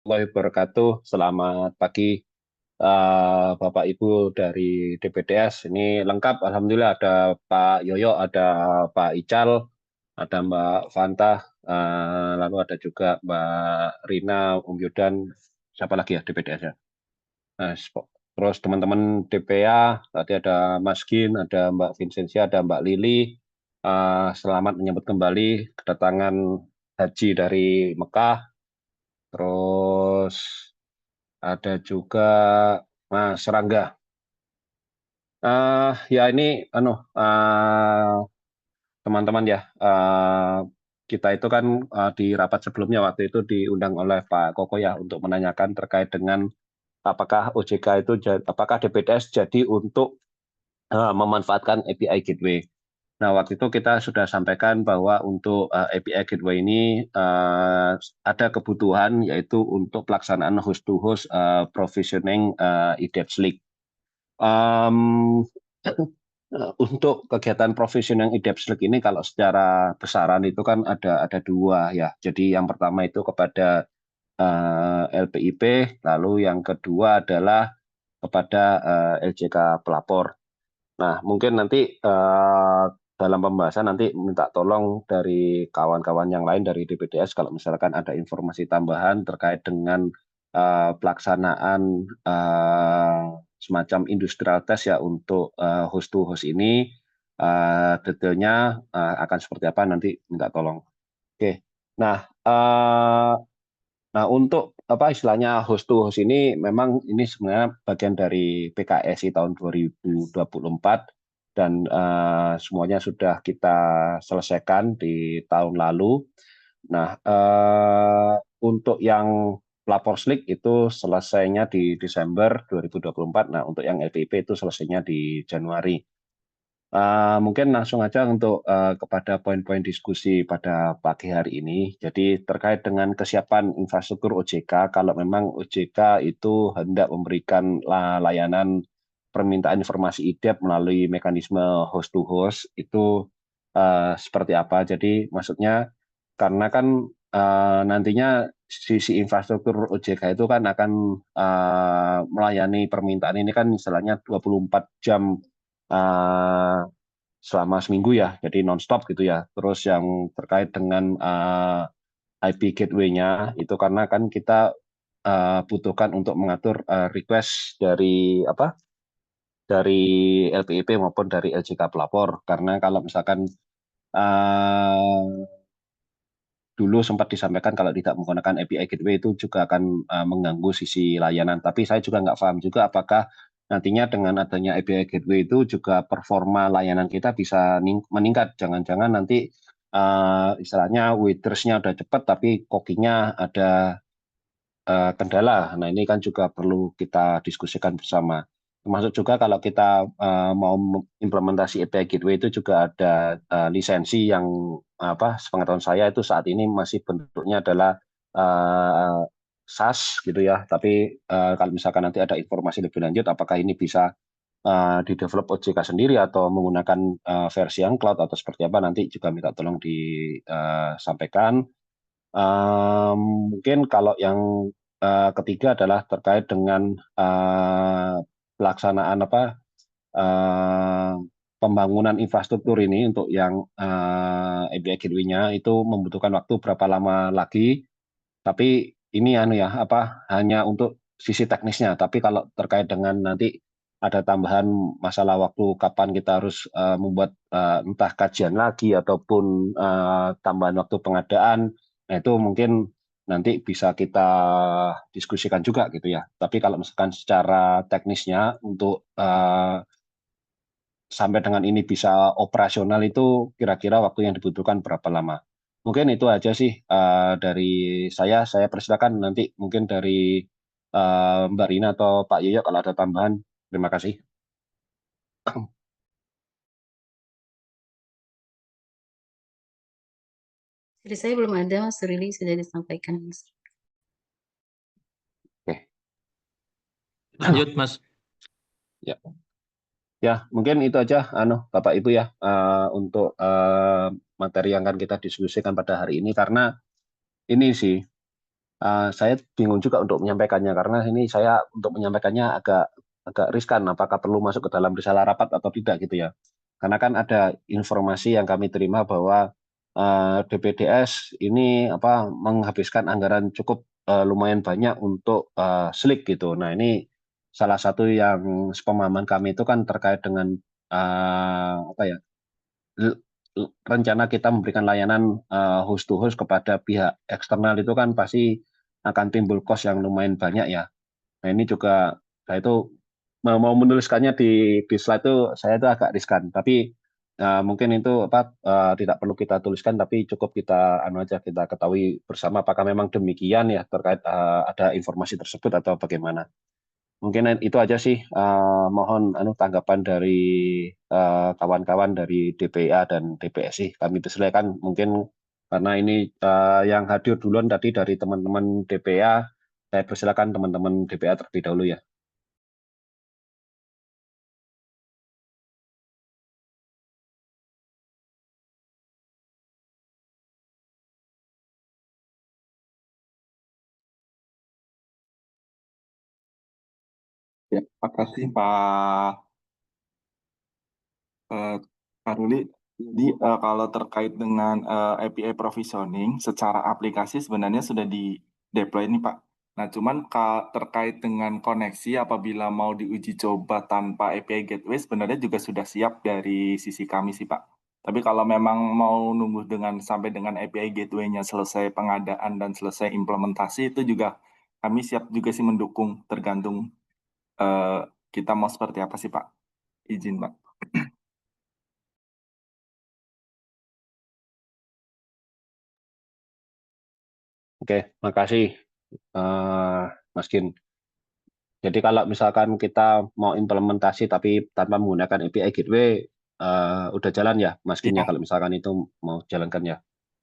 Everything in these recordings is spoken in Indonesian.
Warahmatullahi wabarakatuh. Selamat pagi Bapak Ibu dari DPDS. Ini lengkap, Alhamdulillah ada Pak Yoyo, ada Pak Ical, ada Mbak Fanta, lalu ada juga Mbak Rina, Yudan, siapa lagi ya DPDS ya. Nah, terus teman-teman DPA, tadi ada Mas Gin, ada Mbak Vincentia, ada Mbak Lili. Selamat menyambut kembali kedatangan haji dari Mekah. Terus ada juga Mas Rangga. Ya ini teman-teman ya, kita itu kan di rapat sebelumnya waktu itu diundang oleh Pak Koko ya untuk menanyakan terkait dengan apakah OJK itu apakah DPDS jadi untuk memanfaatkan API Gateway. Nah, waktu itu kita sudah sampaikan bahwa untuk API Gateway ini ada kebutuhan yaitu untuk pelaksanaan host-to-host provisioning IDEPS Link. Untuk kegiatan provisioning IDEPS Link ini kalau secara besaran itu kan ada dua ya. Jadi yang pertama itu kepada LPIP, lalu yang kedua adalah kepada LJK pelapor. Nah, mungkin nanti dalam pembahasan nanti minta tolong dari kawan-kawan yang lain dari DPDS kalau misalkan ada informasi tambahan terkait dengan pelaksanaan semacam industrial test ya untuk host to host ini, detailnya akan seperti apa nanti minta tolong. Oke, nah nah, untuk apa istilahnya host to host ini memang ini sebenarnya bagian dari PKSI tahun 2024 dan semuanya sudah kita selesaikan di tahun lalu. Nah, untuk yang pelapor slik itu selesainya di Desember 2024. Nah, untuk yang LPIP itu selesainya di Januari. Mungkin langsung aja untuk kepada poin-poin diskusi pada pagi hari ini. Jadi terkait dengan kesiapan infrastruktur OJK, kalau memang OJK itu hendak memberikan layanan permintaan informasi IDEP melalui mekanisme host to host, itu seperti apa? Jadi maksudnya karena kan nantinya sisi infrastruktur OJK itu kan akan melayani permintaan ini kan istilahnya 24 jam uh, selama seminggu ya, jadi nonstop gitu ya. Terus yang terkait dengan IP gateway-nya itu karena kan kita butuhkan untuk mengatur request dari apa? Dari LPIP maupun dari LJK pelapor. Karena kalau misalkan uh, dulu sempat disampaikan kalau tidak menggunakan API gateway itu juga akan mengganggu sisi layanan. Tapi saya juga nggak paham juga apakah nantinya dengan adanya API gateway itu juga performa layanan kita bisa meningkat. Jangan-jangan nanti istilahnya waiters-nya udah cepat tapi cooking-nya ada kendala. Nah, ini kan juga perlu kita diskusikan bersama. Termasuk juga kalau kita mau implementasi API Gateway itu juga ada lisensi yang apa sepengetahuan saya itu saat ini masih bentuknya adalah SaaS gitu ya. Tapi kalau misalkan nanti ada informasi lebih lanjut, apakah ini bisa di-develop OJK sendiri atau menggunakan versi yang cloud atau seperti apa nanti juga minta tolong disampaikan. Mungkin kalau yang ketiga adalah terkait dengan pelaksanaan apa eh, pembangunan infrastruktur ini untuk yang API Gateway-nya itu membutuhkan waktu berapa lama lagi. Tapi ini anu ya apa hanya untuk sisi teknisnya. Tapi kalau terkait dengan nanti ada tambahan masalah waktu kapan kita harus membuat entah kajian lagi ataupun tambahan waktu pengadaan, nah itu mungkin nanti bisa kita diskusikan juga gitu ya. Tapi kalau misalkan secara teknisnya untuk sampai dengan ini bisa operasional itu kira-kira waktu yang dibutuhkan berapa lama? Mungkin itu aja sih dari saya. Saya persilakan nanti mungkin dari Mbak Rina atau Pak Yoyo kalau ada tambahan. Terima kasih. Dari saya belum ada, Mas Rili sudah disampaikan, Mas. Oke. Lanjut, Mas. Ya, ya mungkin itu aja, Bapak Ibu ya, untuk materi yang akan kita diskusikan pada hari ini karena ini sih saya bingung juga untuk menyampaikannya karena ini saya untuk menyampaikannya agak riskan apakah perlu masuk ke dalam risalah rapat atau tidak gitu ya. Karena kan ada informasi yang kami terima bahwa DPDS ini menghabiskan anggaran cukup lumayan banyak untuk SLIK gitu. Nah, ini salah satu yang sepemahaman kami itu kan terkait dengan rencana kita memberikan layanan host to host kepada pihak eksternal itu kan pasti akan timbul cost yang lumayan banyak ya. Nah, ini juga saya itu mau menuliskannya di slide itu saya itu agak riskan, tapi mungkin itu tidak perlu kita tuliskan, tapi cukup kita kita ketahui bersama apakah memang demikian ya terkait ada informasi tersebut atau bagaimana. Mungkin itu aja sih. Mohon tanggapan dari kawan-kawan dari DPA dan DPSI. Kami persilakan mungkin karena ini yang hadir duluan tadi dari teman-teman DPA. Saya persilakan teman-teman DPA terlebih dahulu ya. Ya, makasih Pak Pak Ruli. Jadi kalau terkait dengan API provisioning secara aplikasi sebenarnya sudah di deploy nih Pak. Nah, cuman terkait dengan koneksi apabila mau diuji coba tanpa API gateway sebenarnya juga sudah siap dari sisi kami sih Pak. Tapi kalau memang mau nunggu sampai dengan API gateway-nya selesai pengadaan dan selesai implementasi itu juga kami siap juga sih mendukung tergantung eh, kita mau seperti apa sih Pak. Izin Pak. Oke, makasih Mas Gin. Jadi kalau misalkan kita mau implementasi tapi tanpa menggunakan API Gateway, udah jalan ya Mas Gin ya Iya, kalau misalkan itu mau jalankan ya.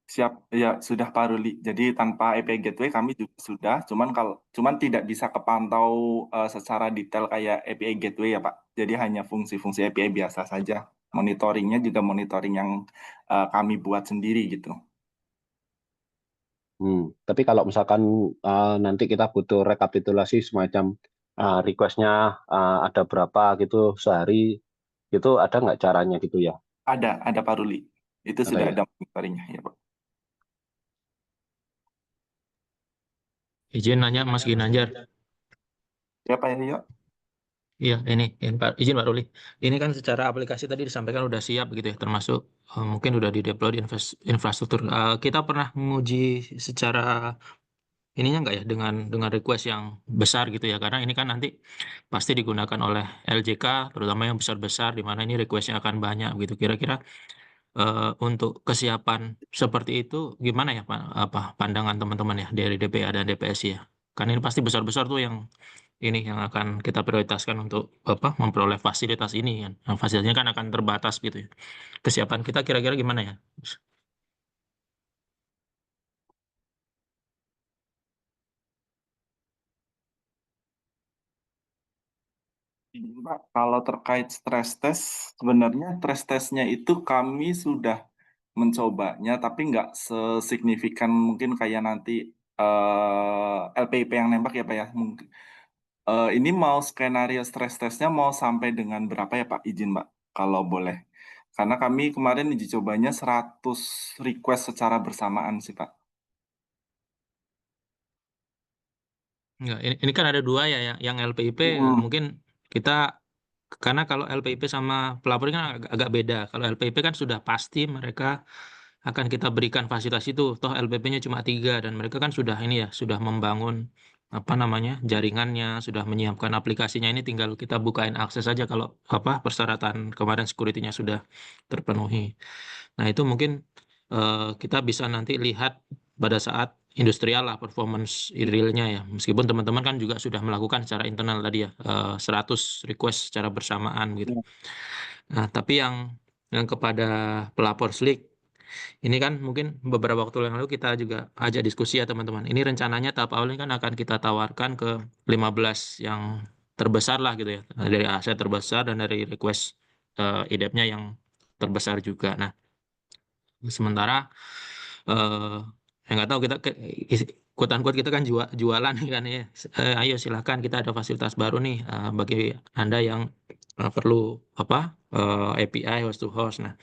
siap. Ya, sudah Pak Ruli. Jadi tanpa API Gateway kami juga sudah, cuman tidak bisa kepantau secara detail kayak API Gateway ya Pak. Jadi hanya fungsi-fungsi API biasa saja. Monitoringnya juga monitoring yang kami buat sendiri gitu. Tapi kalau misalkan nanti kita butuh rekapitulasi semacam request-nya ada berapa gitu sehari, itu ada nggak caranya gitu ya? Ada Pak Ruli. Itu Ada sudah ya? ada monitoringnya ya Pak. Izin nanya Mas Ginanjar. Ya Pak ya. Iya, ini Pak, izin Pak Ruli. Ini kan secara aplikasi tadi disampaikan udah siap gitu ya, termasuk mungkin udah di deploy di infrastruktur. Kita pernah menguji secara ininya nggak ya dengan request yang besar gitu ya, karena ini kan nanti pasti digunakan oleh LJK, terutama yang besar-besar, di mana ini requestnya akan banyak gitu. Kira-kira untuk kesiapan seperti itu gimana ya Pak, pandangan teman-teman ya dari DPA dan DPSI ya? Kan ini pasti besar-besar tuh yang ini yang akan kita prioritaskan untuk memperoleh fasilitas ini kan. Nah, fasilitasnya kan akan terbatas gitu ya. Kesiapan kita kira-kira gimana ya? Pak, kalau terkait stress test, sebenarnya stress testnya itu kami sudah mencobanya, tapi nggak sesignifikan mungkin kayak nanti LPIP yang nembak ya Pak ya. Mungkin ini mau skenario stress testnya mau sampai dengan berapa ya Pak? Izin Pak, kalau boleh. Karena kami kemarin uji cobanya 100 request secara bersamaan sih Pak. Enggak, ini kan ada dua ya, yang LPIP Hmm. mungkin kita karena kalau LPIP sama pelapor kan agak beda. Kalau LPIP kan sudah pasti mereka akan kita berikan fasilitas itu. Toh LPP-nya cuma 3 dan mereka kan sudah ini ya, sudah membangun apa namanya jaringannya, sudah menyiapkan aplikasinya. Ini tinggal kita bukain akses saja kalau persyaratan kemarin security-nya sudah terpenuhi. Nah, itu mungkin kita bisa nanti lihat pada saat industrial lah performance realnya ya. Meskipun teman-teman kan juga sudah melakukan secara internal tadi ya, 100 request secara bersamaan gitu. Nah, tapi yang kepada pelapor SLIK, ini kan mungkin beberapa waktu yang lalu kita juga ajak diskusi ya teman-teman. Ini rencananya tahap awal ini kan akan kita tawarkan ke 15 yang terbesar lah gitu ya. Dari aset terbesar dan dari request IDEP-nya yang terbesar juga. Nah, sementara eh yang nggak tahu quote unquote kita kan jualan kan ya. Ayo silakan, kita ada fasilitas baru nih bagi Anda yang perlu API host to host. Nah,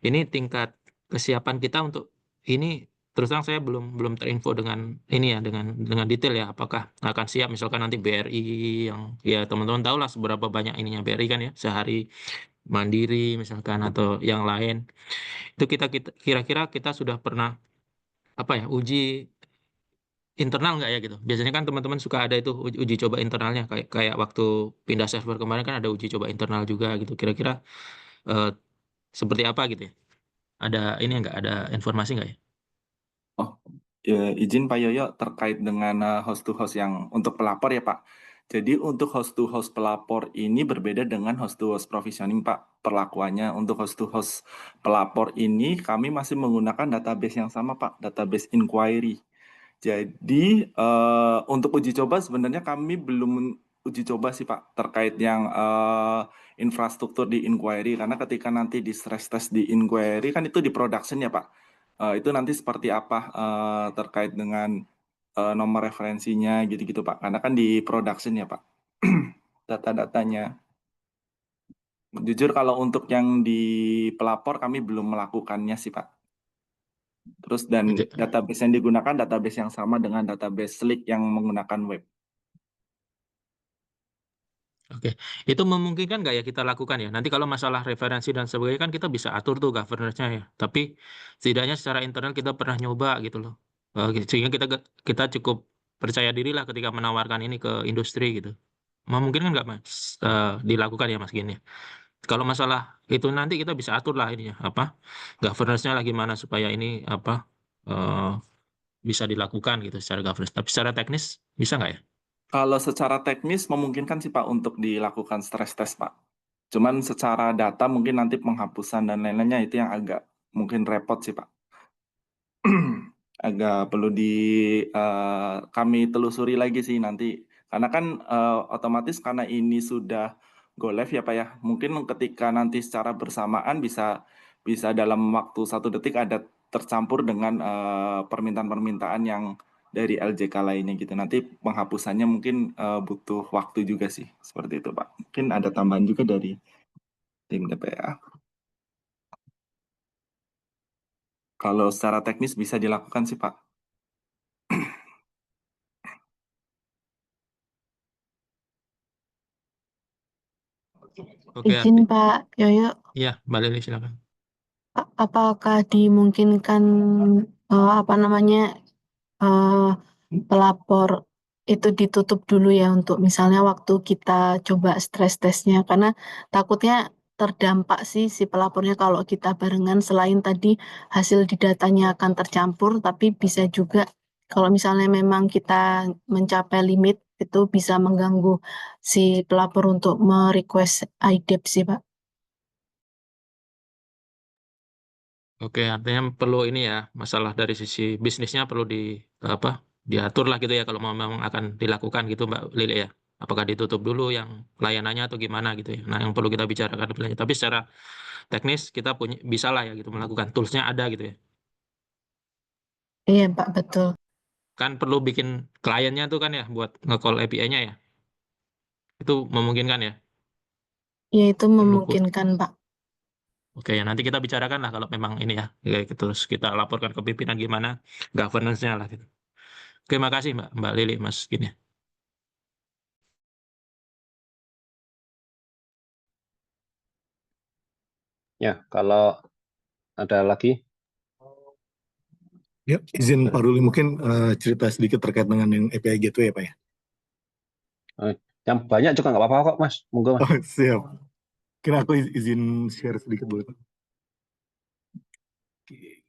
ini tingkat kesiapan kita untuk ini terus terang saya belum terinfo dengan ini ya, dengan detail ya, apakah akan siap misalkan nanti BRI yang ya teman-teman tahu lah seberapa banyak ininya BRI kan ya, sehari Mandiri misalkan atau yang lain. Itu kita kira-kira kita sudah pernah uji internal nggak ya gitu. Biasanya kan teman-teman suka ada itu uji coba internalnya, kayak waktu pindah server kemarin kan ada uji coba internal juga gitu. Kira-kira eh, seperti apa gitu ya? Ada ini nggak, ada informasi nggak ya? Oh, izin Pak Yoyo terkait dengan host to host yang untuk pelapor ya Pak. Jadi untuk host to host pelapor ini berbeda dengan host to host provisioning Pak. Perlakuannya untuk host to host pelapor ini kami masih menggunakan database yang sama Pak, database inquiry. Jadi untuk uji coba sebenarnya kami belum uji coba sih Pak terkait yang infrastruktur di inquiry, karena ketika nanti di stress test di inquiry kan itu di production ya Pak. Itu nanti seperti apa terkait dengan nomor referensinya gitu-gitu Pak, karena kan di production ya Pak data-datanya. Jujur kalau untuk yang di pelapor kami belum melakukannya sih Pak. Terus dan database yang digunakan database yang sama dengan database Slick yang menggunakan web. Oke, itu memungkinkan nggak ya kita lakukan ya? Nanti kalau masalah referensi dan sebagainya kan kita bisa atur tuh governance-nya ya. Tapi setidaknya secara internal kita pernah nyoba gitu loh. Sehingga kita cukup percaya diri lah ketika menawarkan ini ke industri gitu. Memungkinkan nggak Mas dilakukan ya Mas Gini? Kalau masalah itu nanti kita bisa atur lah ininya governance-nya lah gimana supaya ini eh, bisa dilakukan gitu secara governance. Tapi secara teknis bisa nggak ya? Kalau secara teknis memungkinkan sih Pak untuk dilakukan stress test Pak. Cuman secara data mungkin nanti penghapusan dan lain-lainnya itu yang agak mungkin repot sih Pak. Agak perlu kami telusuri lagi sih nanti. Karena kan otomatis karena ini sudah go live ya Pak ya. Mungkin ketika nanti secara bersamaan bisa dalam waktu 1 detik ada tercampur dengan permintaan-permintaan yang dari LJK lainnya gitu. Nanti penghapusannya mungkin butuh waktu juga sih. Seperti itu Pak. Mungkin ada tambahan juga dari tim DPA. Kalau secara teknis bisa dilakukan sih Pak. Oke, Izin Pak Yoyo, iya, Mbak Lili silakan. apakah dimungkinkan eh, pelapor itu ditutup dulu ya untuk misalnya waktu kita coba stres testnya, karena takutnya terdampak sih si pelapornya kalau kita barengan, selain tadi hasil di datanya akan tercampur, tapi bisa juga kalau misalnya memang kita mencapai limit itu bisa mengganggu si pelapor untuk merequest IDEP sih Pak. Oke, artinya perlu ini ya, masalah dari sisi bisnisnya perlu diatur lah gitu ya kalau memang akan dilakukan gitu Mbak Lili ya. Apakah ditutup dulu yang layanannya atau gimana gitu ya. Nah, yang perlu kita bicarakan lebih lanjut. Tapi secara teknis kita bisa lah ya gitu melakukan, toolsnya ada gitu ya. Iya Pak, betul. Kan perlu bikin kliennya tuh kan ya buat nge-call API-nya ya. Itu memungkinkan ya. Ya itu Perlu memungkinkan Pak. Oke, ya nanti kita bicarakan lah kalau memang ini ya. Terus kita laporkan ke pimpinan gimana governance-nya lah gitu. Oke, makasih Mbak Lili, Mas Gini. Ya, kalau ada lagi, Ya, izin Pak Ruli mungkin cerita sedikit terkait dengan yang API Gateway ya Pak ya. yang banyak juga nggak apa-apa kok, Mas. Monggo, Mas. Oh, siap. Kira aku izin share sedikit boleh Pak? Oke.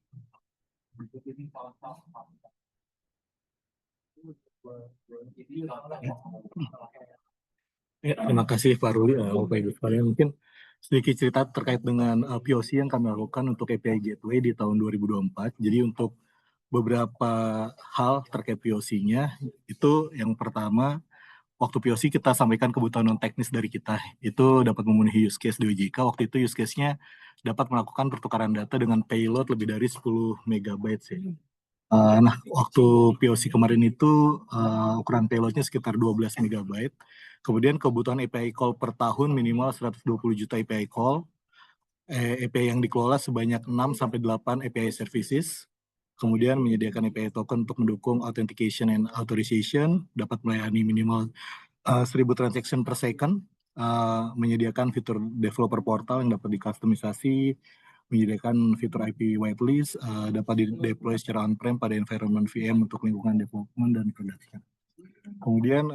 Ya, terima kasih Pak Ruli, Bapak Ibu sekalian. Mungkin sedikit cerita terkait dengan POC yang kami lakukan untuk API Gateway di tahun 2024. Jadi untuk beberapa hal terkait POC-nya, itu yang pertama, waktu POC kita sampaikan kebutuhan non teknis dari kita, itu dapat memenuhi use case di OJK. Waktu itu use case-nya dapat melakukan pertukaran data dengan payload lebih dari 10 MB sih. Nah, waktu POC kemarin itu ukuran payloadnya sekitar 12 MB. Kemudian kebutuhan API call per tahun minimal 120 juta API call. API yang dikelola sebanyak 6-8 API services. Kemudian menyediakan API token untuk mendukung authentication and authorization, dapat melayani minimal 1000 transaction per second, menyediakan fitur developer portal yang dapat dikustomisasi, menyediakan fitur IP whitelist, dapat di-deploy secara on-prem pada environment VM untuk lingkungan development dan production. Kemudian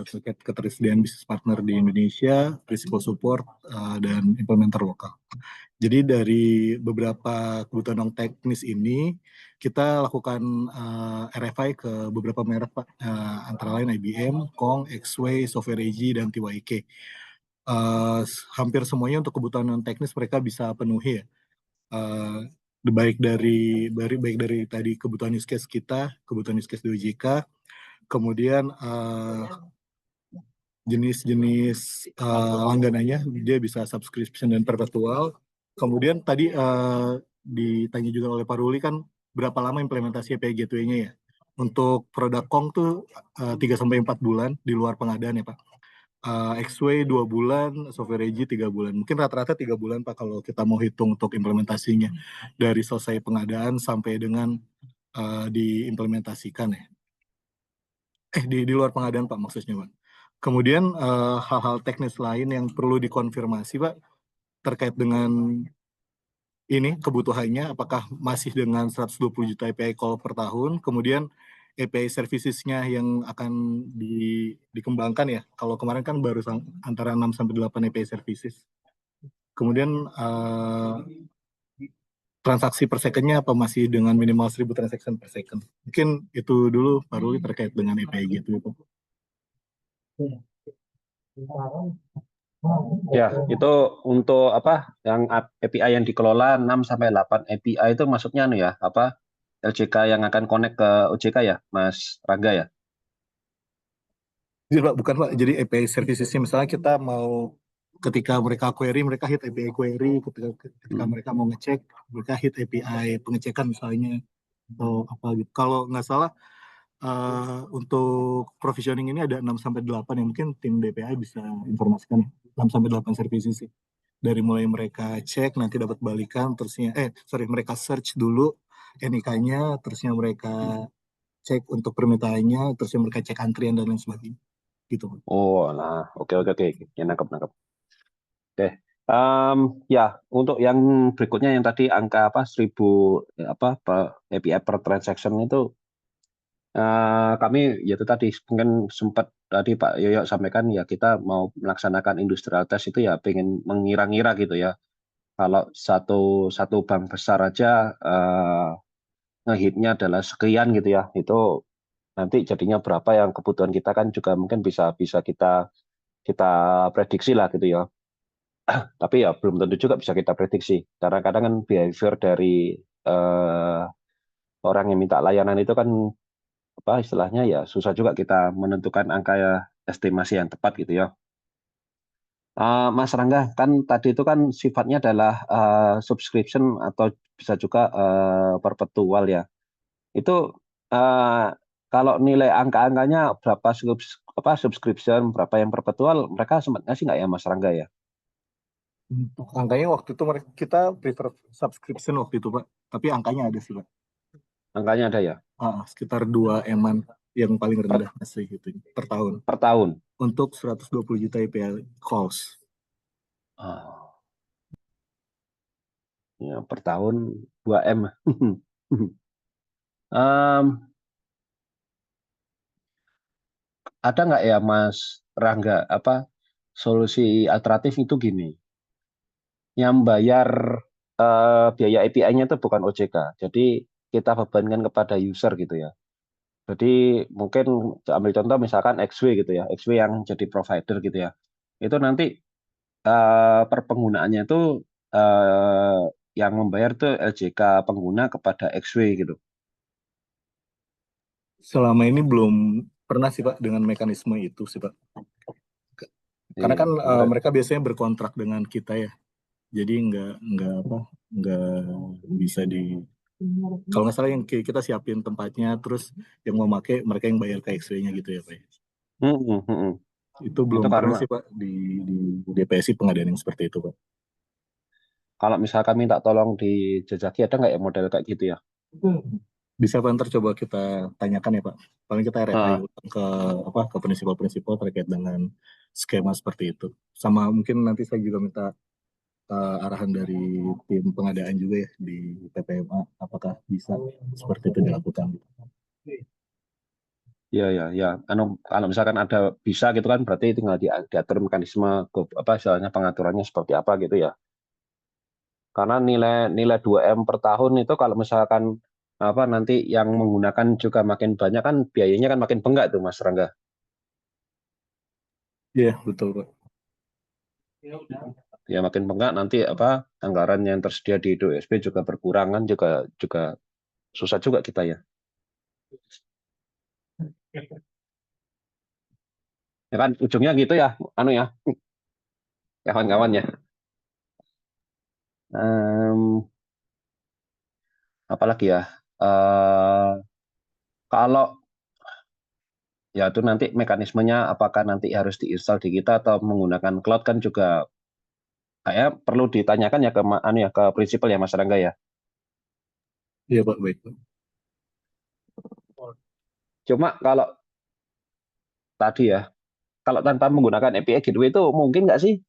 terkait ketersediaan bisnis partner di Indonesia, risiko support, dan implementer lokal. Jadi dari beberapa kebutuhan non teknis ini, kita lakukan RFI ke beberapa merek, Pak, antara lain IBM, Kong, Xway, Software AG, dan TYK. Hampir semuanya untuk kebutuhan non teknis mereka bisa penuhi ya. Baik dari tadi kebutuhan use case kita, kebutuhan use case di OJK, kemudian jenis-jenis langganannya dia bisa subscription dan perpetual. Kemudian tadi ditanya juga oleh Pak Ruli kan berapa lama implementasi API Gateway-nya ya. Untuk produk Kong tuh 3-4 bulan di luar pengadaan ya Pak. Xway 2 bulan, Software AG 3 bulan. Mungkin rata-rata 3 bulan Pak kalau kita mau hitung untuk implementasinya. Dari selesai pengadaan sampai dengan diimplementasikan ya. Di luar pengadaan Pak maksudnya Pak. Kemudian hal-hal teknis lain yang perlu dikonfirmasi Pak terkait dengan ini kebutuhannya apakah masih dengan 120 juta API call per tahun, kemudian API services-nya yang akan dikembangkan ya. Kalau kemarin kan baru antara 6-8 API services. Kemudian transaksi per second-nya apa masih dengan minimal 1000 transaction per second. Mungkin itu dulu Pak Ruli terkait dengan API gitu Pak. Ya, itu untuk apa yang API yang dikelola 6-8 API itu maksudnya nih ya, apa LJK yang akan connect ke OJK ya, Mas Rangga ya? Jadi Pak, bukan Pak. Jadi API services-nya misalnya kita mau ketika mereka query, mereka hit API query, ketika mereka mau ngecek, mereka hit API pengecekan misalnya atau apa gitu. Kalau nggak salah untuk provisioning ini ada 6-8 yang mungkin tim DPI bisa informasikan 6-8 services sih. Dari mulai mereka cek nanti dapat balikan terusnya mereka search dulu NIK-nya, terusnya mereka cek untuk permintaannya, terusnya mereka cek antrian dan lain sebagainya. Gitu. Oh, nah, oke. Ya, nangkep. Oke. Ya, untuk yang berikutnya yang tadi angka 1000 API per transaction itu kami ya itu tadi mungkin sempat tadi Pak Yoyo sampaikan ya kita mau melaksanakan industrial test itu ya pengen mengira-ngira gitu ya. Kalau satu bank besar aja ngehitnya adalah sekian gitu ya. Itu nanti jadinya berapa yang kebutuhan kita kan juga mungkin bisa kita prediksi lah gitu ya. Tapi ya belum tentu juga bisa kita prediksi. Karena kadang kan behavior dari orang yang minta layanan itu kan apa istilahnya ya susah juga kita menentukan angka ya, estimasi yang tepat gitu ya. Mas Rangga kan tadi itu kan sifatnya adalah subscription atau bisa juga perpetual ya. Itu kalau nilai angka-angkanya berapa subscription, berapa yang perpetual, mereka sempat ngasih nggak ya Mas Rangga ya? Untuk angkanya waktu itu kita prefer subscription waktu itu Pak, tapi angkanya ada sih Pak. Angkanya ada ya? Sekitar 2 M-an yang paling rendah masih gitu per tahun. Per tahun? Untuk 120 juta API calls. Ya, per tahun 2 M. Ada nggak ya Mas Rangga solusi alternatif itu gini, yang bayar biaya API-nya itu bukan OJK, jadi kita bebankan kepada user gitu ya. Jadi mungkin ambil contoh misalkan Xway gitu ya, Xway yang jadi provider gitu ya, itu nanti per penggunaannya itu yang membayar tuh LJK pengguna kepada Xway gitu. Selama ini belum pernah sih Pak dengan mekanisme itu sih Pak. Karena kan mereka biasanya berkontrak dengan kita ya. Jadi nggak bisa Kalau nggak salah yang kita siapin tempatnya, terus yang mau pakai mereka yang bayar ke X-ray-nya gitu ya Pak. Itu belum pernah karena sih Pak di DPSI pengadaan yang seperti itu Pak. kalau misalkan minta tolong dijajaki, ada nggak ya model kayak gitu ya? Bisa Pak, ntar coba kita tanyakan ya Pak. Paling kita RFI ulang ke prinsipal-prinsipal terkait dengan skema seperti itu. Sama mungkin nanti saya juga minta arahan dari tim pengadaan juga ya di PPMA, apakah bisa seperti itu dilakukan. Ya. Kalau misalkan ada bisa gitu kan, berarti tinggal diatur mekanisme istilahnya pengaturannya seperti apa gitu ya. Karena nilai 2M per tahun itu kalau misalkan nanti yang menggunakan juga makin banyak kan biayanya kan makin bengkak tuh Mas Rangga. Iya, betul Pak. Ya makin bengkak nanti anggaran yang tersedia di DOSB juga berkurang kan, juga susah juga kita ya. Ya kan ujungnya gitu ya, kawan-kawan ya. Apalagi ya, kalau ya itu nanti mekanismenya apakah nanti harus diinstal di kita atau menggunakan cloud kan juga kayak perlu ditanyakan ya ke prinsipal ya Mas Rangga ya. Iya Pak, baik Pak. Cuma kalau tadi ya, kalau tanpa menggunakan API Gateway itu mungkin nggak sih?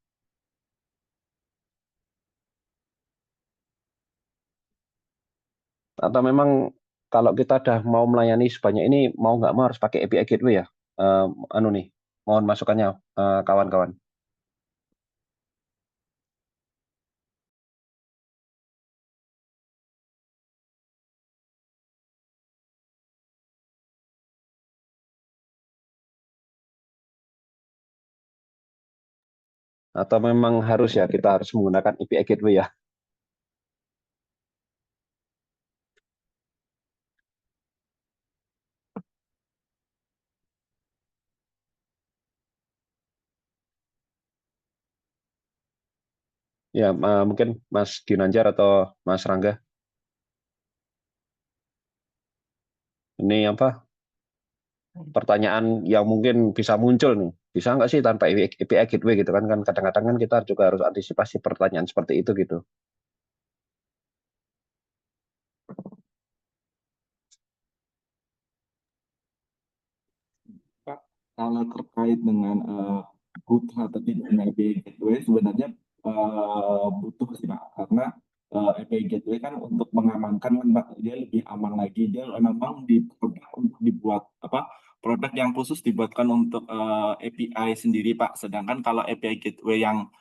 Atau memang kalau kita udah mau melayani sebanyak ini mau nggak mau harus pakai API Gateway ya? Mohon masukannya kawan-kawan. Atau memang harus ya kita harus menggunakan API Gateway ya? Ya, mungkin Mas Ginanjar atau Mas Rangga. Ini pertanyaan yang mungkin bisa muncul nih. Bisa nggak sih tanpa API Gateway gitu kan? Kadang-kadang kan kita juga harus antisipasi pertanyaan seperti itu gitu. Pak, kalau terkait dengan butuh atau tidaknya API Gateway, sebenarnya butuh sih Pak, karena API Gateway kan untuk mengamankan kan Pak, dia lebih aman lagi, dia memang untuk dibuat produk yang khusus dibuatkan untuk API sendiri Pak, sedangkan kalau API Gateway yang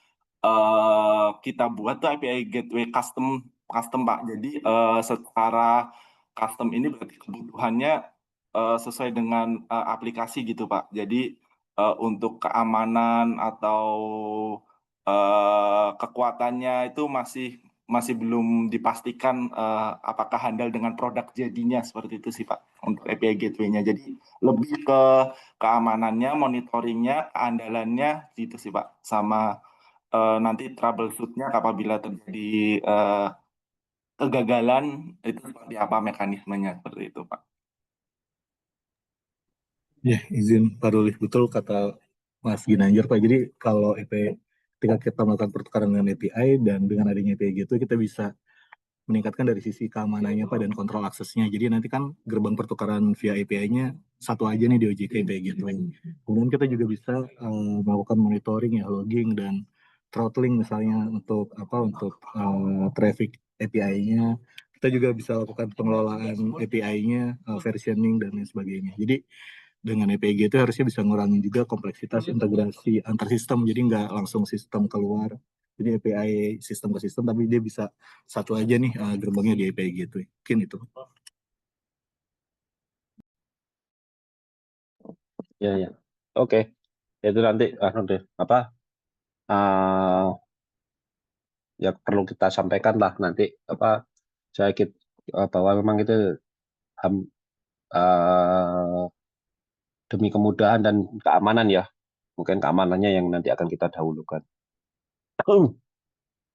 kita buat tuh API Gateway custom custom Pak, jadi secara custom ini berarti kebutuhannya sesuai dengan aplikasi gitu Pak. Jadi untuk keamanan atau kekuatannya itu masih belum dipastikan apakah handal dengan produk jadinya, seperti itu sih Pak untuk API Gateway-nya. Jadi lebih ke keamanannya, monitoringnya, keandalannya gitu sih Pak. Sama nanti troubleshoot-nya apabila terjadi kegagalan itu seperti apa mekanismenya, seperti itu Pak. Ya, izin Pak Ruli, betul kata Mas Ginanjar Pak. Jadi kalau ketika kita melakukan pertukaran dengan API dan dengan adanya API gitu, kita bisa meningkatkan dari sisi keamanannya Pak dan kontrol aksesnya. Jadi nanti kan gerbang pertukaran via API-nya satu aja nih di OJK API gitu. Kemudian kita juga bisa melakukan monitoring ya, logging dan throttling misalnya untuk traffic API-nya. Kita juga bisa lakukan pengelolaan API-nya, versioning dan lain sebagainya. Jadi dengan API itu harusnya bisa ngurangin juga kompleksitas integrasi antar sistem, jadi nggak langsung sistem keluar. Jadi API sistem ke sistem, tapi dia bisa satu aja nih gerbangnya di API gitu. Mungkin itu. Ya. Oke. Itu nanti ya perlu kita sampaikan lah nanti bahwa memang itu demi kemudahan dan keamanan ya. Mungkin keamanannya yang nanti akan kita dahulukan.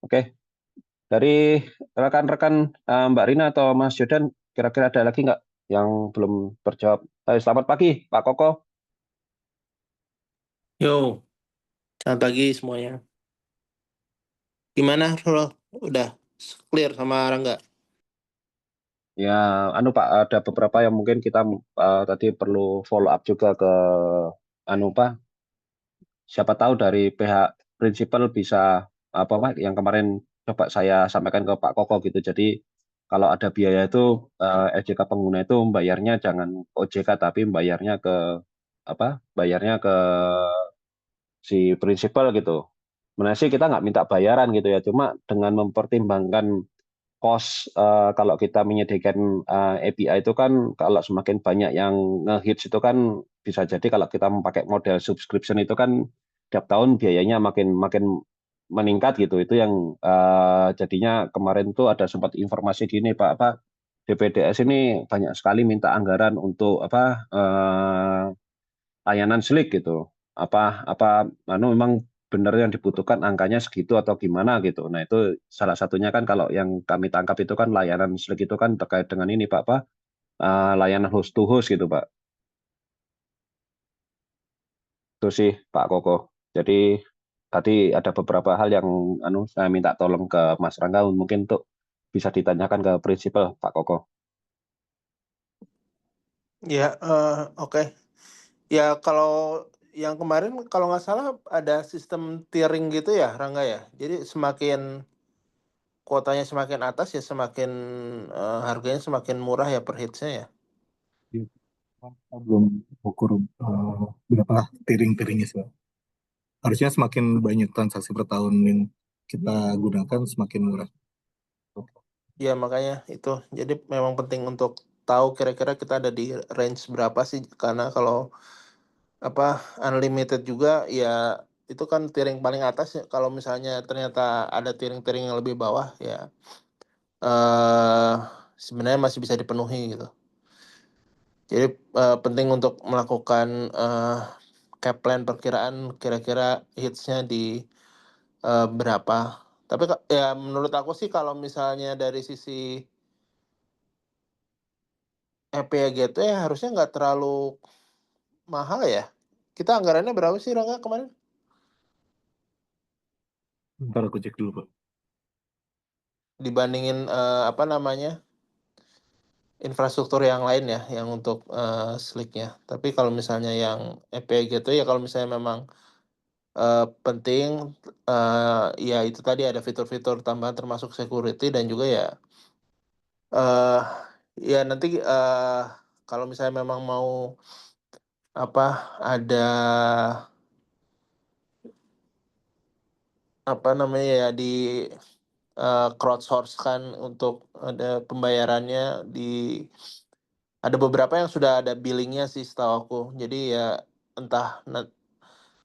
Oke. Dari rekan-rekan Mbak Rina atau Mas Jordan, kira-kira ada lagi nggak yang belum terjawab? Selamat pagi, Pak Koko. Yo, selamat pagi semuanya. Gimana, Rol? Udah clear sama Rangga? Ya, Pak, ada beberapa yang mungkin kita tadi perlu follow up juga ke Pak. Siapa tahu dari pihak prinsipal bisa Pak yang kemarin coba saya sampaikan ke Pak Koko gitu. Jadi kalau ada biaya itu LJK pengguna itu bayarnya jangan OJK tapi bayarnya ke bayarnya ke si prinsipal gitu. Sebenarnya sih kita nggak minta bayaran gitu ya, cuma dengan mempertimbangkan cost kalau kita menyediakan API itu kan kalau semakin banyak yang ngehits itu kan bisa jadi kalau kita memakai model subscription itu kan tiap tahun biayanya makin makin meningkat gitu. Itu yang jadinya kemarin tuh ada sempat informasi gini Pak DPDS ini banyak sekali minta anggaran untuk layanan Slick gitu. Memang benar yang dibutuhkan angkanya segitu atau gimana gitu. Nah, itu salah satunya kan kalau yang kami tangkap itu kan layanan Slick itu kan terkait dengan ini Pak, layanan host to host gitu Pak. Itu sih Pak Koko. Jadi tadi ada beberapa hal yang saya minta tolong ke Mas Rangga mungkin untuk bisa ditanyakan ke prinsipal Pak Koko. Ya, oke. Ya, kalau yang kemarin kalau nggak salah ada sistem tiering gitu ya, Rangga ya. Jadi semakin kuotanya semakin atas ya semakin harganya semakin murah ya per hitsnya ya. Kita belum ukur berapa tiering-tiringnya sih, Pak. Harusnya semakin banyak transaksi per tahun yang kita gunakan semakin murah. Ya, makanya itu. Jadi memang penting untuk tahu kira-kira kita ada di range berapa sih, karena kalau unlimited juga ya itu kan tiering paling atas ya. Kalau misalnya ternyata ada tiering-tiering yang lebih bawah ya sebenarnya masih bisa dipenuhi gitu. Jadi penting untuk melakukan cap plan perkiraan kira-kira hitsnya di berapa. Tapi ya menurut aku sih kalau misalnya dari sisi API Gateway harusnya nggak terlalu mahal ya. Kita anggarannya berapa sih Rangga kemarin? Ntar aku cek dulu, Pak. Dibandingin infrastruktur yang lain ya, yang untuk Slick-nya. Tapi kalau misalnya yang API gitu ya, kalau misalnya memang penting, ya itu tadi ada fitur-fitur tambahan termasuk security dan juga ya, ya nanti kalau misalnya memang mau ada ya di crowdsource kan untuk ada pembayarannya ada beberapa yang sudah ada billingnya sih setahu aku. Jadi ya entah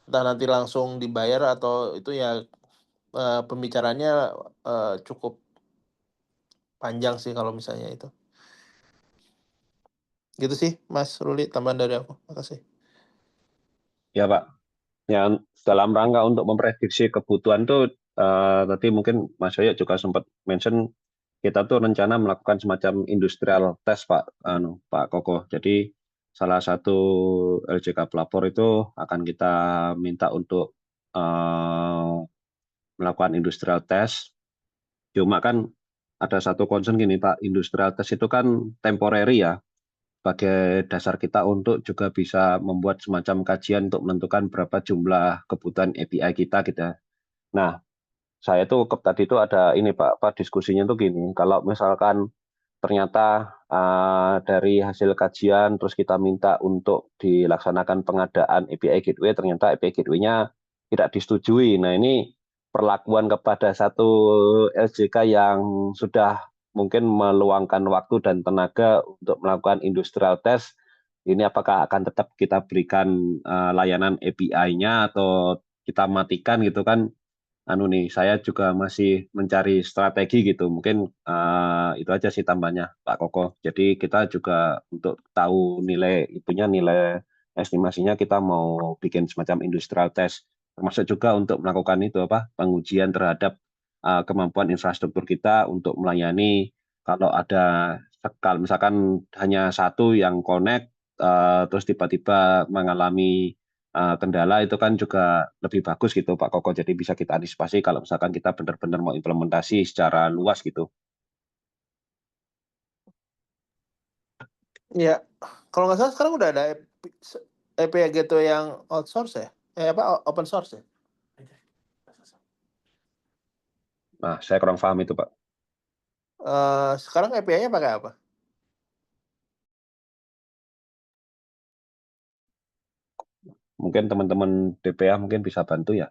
nanti langsung dibayar atau itu ya pembicaranya cukup panjang sih kalau misalnya itu. Gitu sih Mas Ruli, tambahan dari aku. Makasih. Ya Pak. Ya, dalam rangka untuk memprediksi kebutuhan tuh tadi mungkin Mas Yoyo juga sempat mention kita tuh rencana melakukan semacam industrial test Pak Koko. Jadi salah satu LJK pelapor itu akan kita minta untuk melakukan industrial test. Cuma kan ada satu concern gini Pak, industrial test itu kan temporary ya, sebagai dasar kita untuk juga bisa membuat semacam kajian untuk menentukan berapa jumlah kebutuhan API kita gitu. Nah, saya tuh tadi itu ada ini Pak, diskusinya tuh gini, kalau misalkan ternyata dari hasil kajian terus kita minta untuk dilaksanakan pengadaan API Gateway, ternyata API Gateway-nya tidak disetujui. Nah, ini perlakuan kepada satu LJK yang sudah mungkin meluangkan waktu dan tenaga untuk melakukan industrial test, ini apakah akan tetap kita berikan layanan API-nya atau kita matikan gitu kan? Saya juga masih mencari strategi gitu. Mungkin itu aja sih tambahnya Pak Koko. Jadi kita juga untuk tahu nilai estimasinya kita mau bikin semacam industrial test, termasuk juga untuk melakukan itu pengujian terhadap kemampuan infrastruktur kita untuk melayani kalau ada kalau misalkan hanya satu yang connect terus tiba-tiba mengalami kendala itu kan juga lebih bagus gitu Pak Koko. Jadi bisa kita antisipasi kalau misalkan kita benar-benar mau implementasi secara luas gitu. Ya, kalau nggak salah sekarang udah ada API Gateway yang outsource ya? Open source ya? Nah, saya kurang paham itu Pak. Sekarang API-nya pakai apa? Mungkin teman-teman DPA mungkin bisa bantu ya.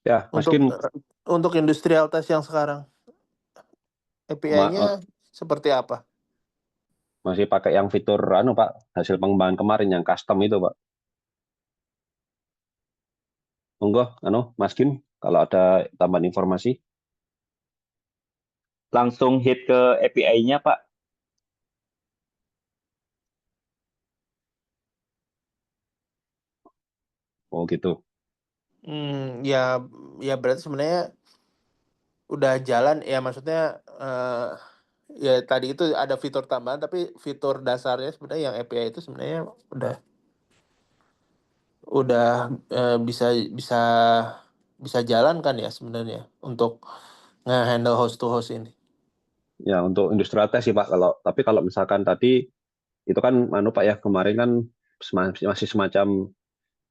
Ya, Mas Kim, Untuk industrial test yang sekarang API-nya seperti apa? masih pakai yang fitur Pak, hasil pengembangan kemarin yang custom itu Pak. Monggo Mas Kim kalau ada tambahan informasi. Langsung hit ke API-nya Pak. Oh gitu. Ya berarti sebenarnya udah jalan ya, maksudnya ya tadi itu ada fitur tambahan, tapi fitur dasarnya sebenarnya yang API itu sebenarnya udah bisa jalan kan ya sebenarnya untuk nge-handle host to host ini. Ya untuk industrial test sih Pak. Tapi kalau misalkan tadi itu kan Pak ya, kemarin kan masih semacam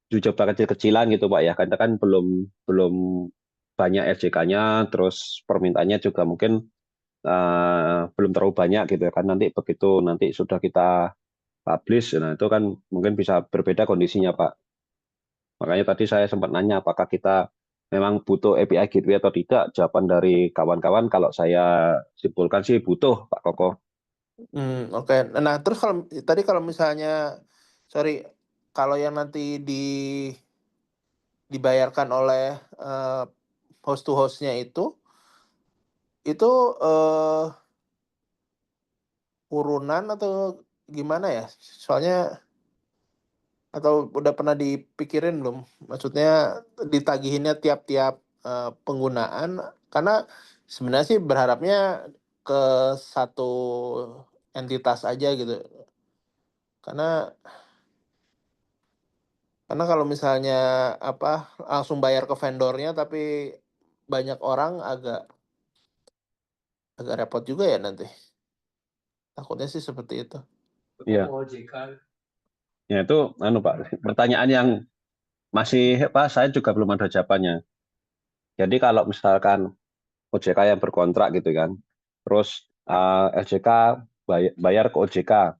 uji coba kecil-kecilan gitu Pak ya. Karena kan belum banyak RJK-nya, terus permintaannya juga mungkin belum terlalu banyak gitu ya kan. Nanti begitu nanti sudah kita publish, nah itu kan mungkin bisa berbeda kondisinya Pak. Makanya tadi saya sempat nanya apakah kita memang butuh API Gateway atau tidak. Jawaban dari kawan-kawan kalau saya simpulkan sih butuh Pak Koko. Oke. Nah, terus kalau misalnya, kalau yang nanti dibayarkan oleh host to hostnya itu urunan atau gimana ya? Soalnya, atau udah pernah dipikirin belum? Maksudnya ditagihinnya tiap-tiap penggunaan, karena sebenarnya sih berharapnya ke satu entitas aja gitu. Karena kalau misalnya langsung bayar ke vendornya tapi banyak orang agak repot juga ya nanti. Takutnya sih seperti itu. Iya. Ya itu Pak, pertanyaan yang masih saya juga belum ada jawabannya. Jadi kalau misalkan OJK yang berkontrak gitu kan, terus LJK bayar ke OJK.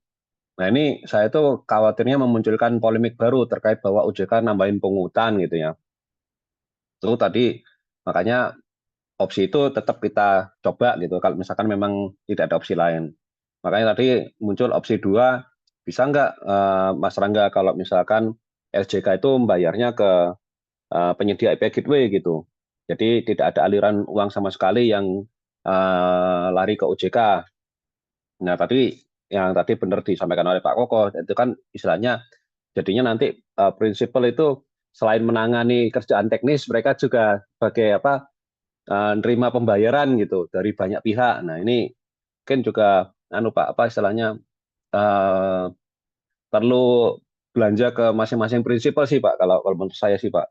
Nah ini saya tuh khawatirnya memunculkan polemik baru terkait bahwa OJK nambahin pungutan gitu ya. Itu tadi makanya opsi itu tetap kita coba gitu kalau misalkan memang tidak ada opsi lain. Makanya tadi muncul opsi 2, bisa nggak Mas Rangga kalau misalkan LJK itu membayarnya ke penyedia API Gateway gitu. Jadi tidak ada aliran uang sama sekali yang lari ke OJK. Nah tapi yang tadi benar disampaikan oleh Pak Koko, itu kan istilahnya jadinya nanti prinsipal itu selain menangani kerjaan teknis, mereka juga sebagai nerima pembayaran gitu dari banyak pihak. Nah ini mungkin juga Pak istilahnya perlu belanja ke masing-masing prinsipal sih Pak kalau menurut saya sih Pak.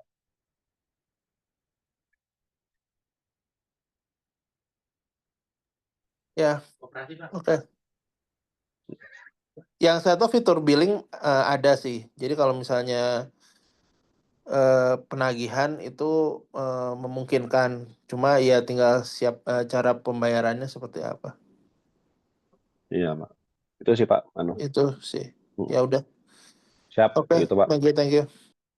Ya, oke. Yang saya tahu fitur billing ada sih. Jadi kalau misalnya penagihan itu memungkinkan, cuma ya tinggal siap cara pembayarannya seperti apa. Iya Pak. Itu sih Pak. Itu sih. Ya udah. Siap. Oke. Gitu Pak. Thank you.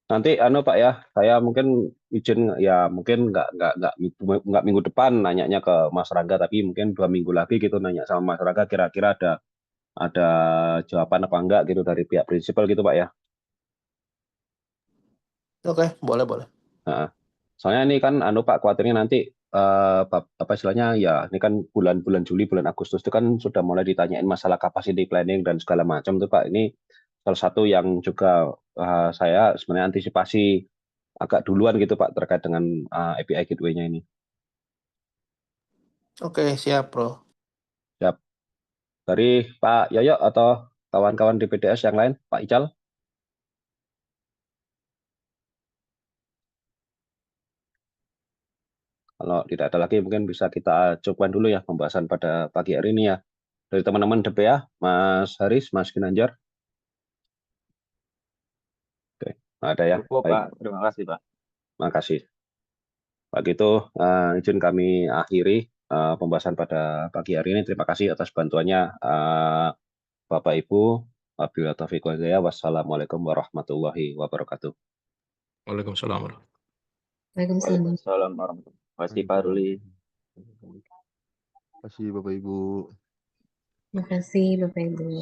Nanti Pak ya, saya mungkin izin ya mungkin nggak minggu depan nanyanya ke Mas Rangga, tapi mungkin 2 minggu lagi gitu nanya sama Mas Rangga kira-kira ada ada jawaban apa enggak gitu dari pihak prinsipal gitu Pak ya. Oke, boleh. Nah, soalnya ini kan Pak khawatirnya nanti apa istilahnya ya ini kan bulan-bulan Juli, bulan Agustus itu kan sudah mulai ditanyain masalah capacity planning dan segala macam tuh Pak. Ini salah satu yang juga saya sebenarnya antisipasi agak duluan gitu Pak terkait dengan API gateway-nya ini. Oke, siap, Bro. Siap. Dari Pak Yoyo atau kawan-kawan di PDS yang lain, Pak Ical? Kalau tidak ada lagi mungkin bisa kita cukupkan dulu ya pembahasan pada pagi hari ini ya. Dari teman-teman DPA, Mas Haris, Mas Ginanjar. Oke, nggak ada ya. Cukup, Baik, Pak. Terima kasih, Pak. terima kasih. Bagi itu, izin kami akhiri pembahasan pada pagi hari ini. Terima kasih atas bantuannya Bapak Ibu. Wabillahi taufiq wal hidayah. Wassalamualaikum warahmatullahi wabarakatuh. Waalaikumsalam warahmatullahi Waalaikumsalam. Waalaikumsalam warahmatullahi wabarakatuh. Terima kasih, Pak Ruli. Terima kasih Bapak Ibu. Terima kasih Bapak Ibu.